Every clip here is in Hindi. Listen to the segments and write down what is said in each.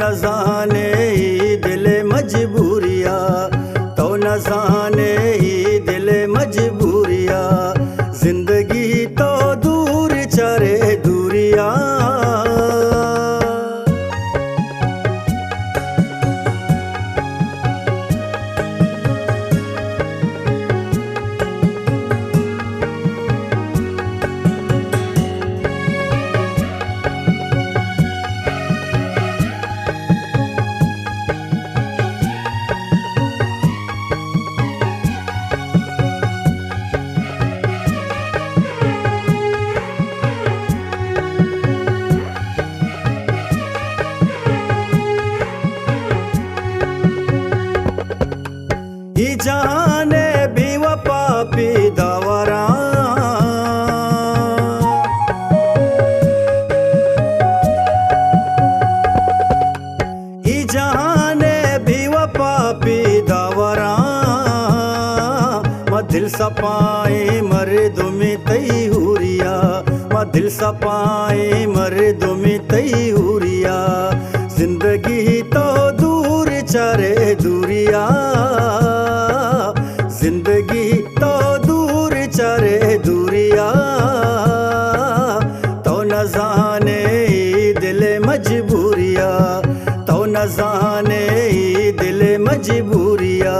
न जाने ही दिल मजबूरिया, तो न जाने ही दिल मजबूरिया, जिंदगी तो दूर चरे दूरिया। जाने भी वफा पी दवरा, जाने भी वफा पी दवरा, दिल सपाए मर दुमी तई हुरिया, दिल सपाए मर दुमी तई हुरिया, जिंदगी तो दूर चरे दूरिया, जिंदगी तो दूर चरे दूरिया, तो न जाने ही दिल मजबूरिया, तो न जाने ही दिल मजबूरिया,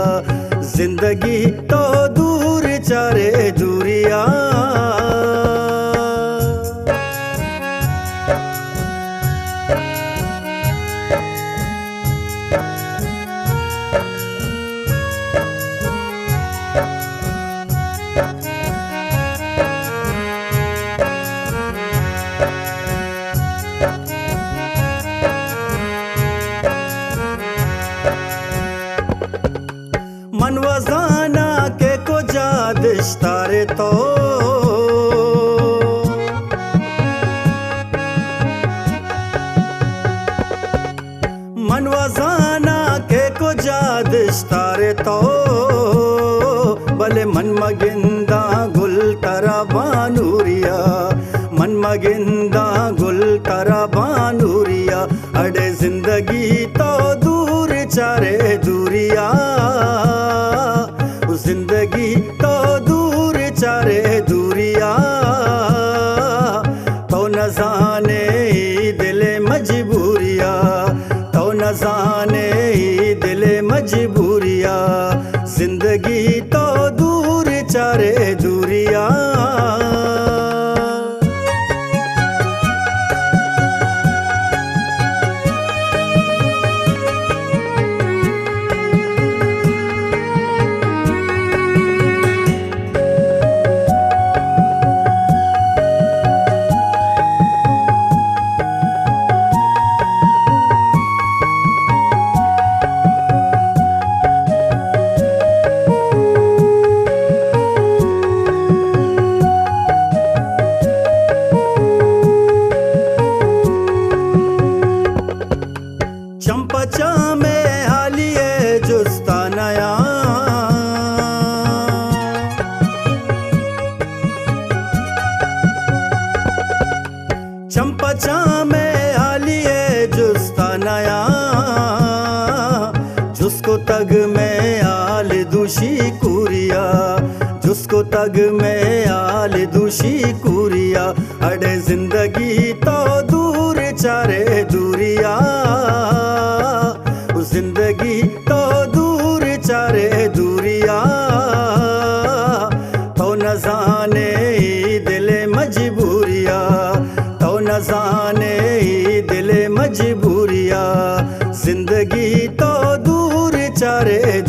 जिंदगी तो दूर चरे दूरिया। मन वजाना के को जादिश तारे तो, मन वजाना के को जादिश तारे तो, भले मन मगिंदा गुल तरा बानूरिया, मन मगिंदा गुल तरा बानूरिया, अड़े जिंदगी तो दूर चरे दूरिया, जिंदगी तो दूर चरे दूरिया, तो न जाने ही दिल मजबूरिया, तो न जाने ही दिल मजबूरिया, जिंदगी तो दूर चरे दूरिया। चंपचा में हालिए जुस्ता नया, चंपचा में हालिए जुस्ता नया, जिसको तग में आल दूषी कुरिया, जिसको तग में आल दूषी कुरिया, अड़े जिंदगी तो दूर चरे दूरिया, जिंदगी तो दूर चरे दूरिया, तो न जाने ही दिल मजबूरिया, तो न जाने ही दिल मजबूरिया, जिंदगी तो दूर चरे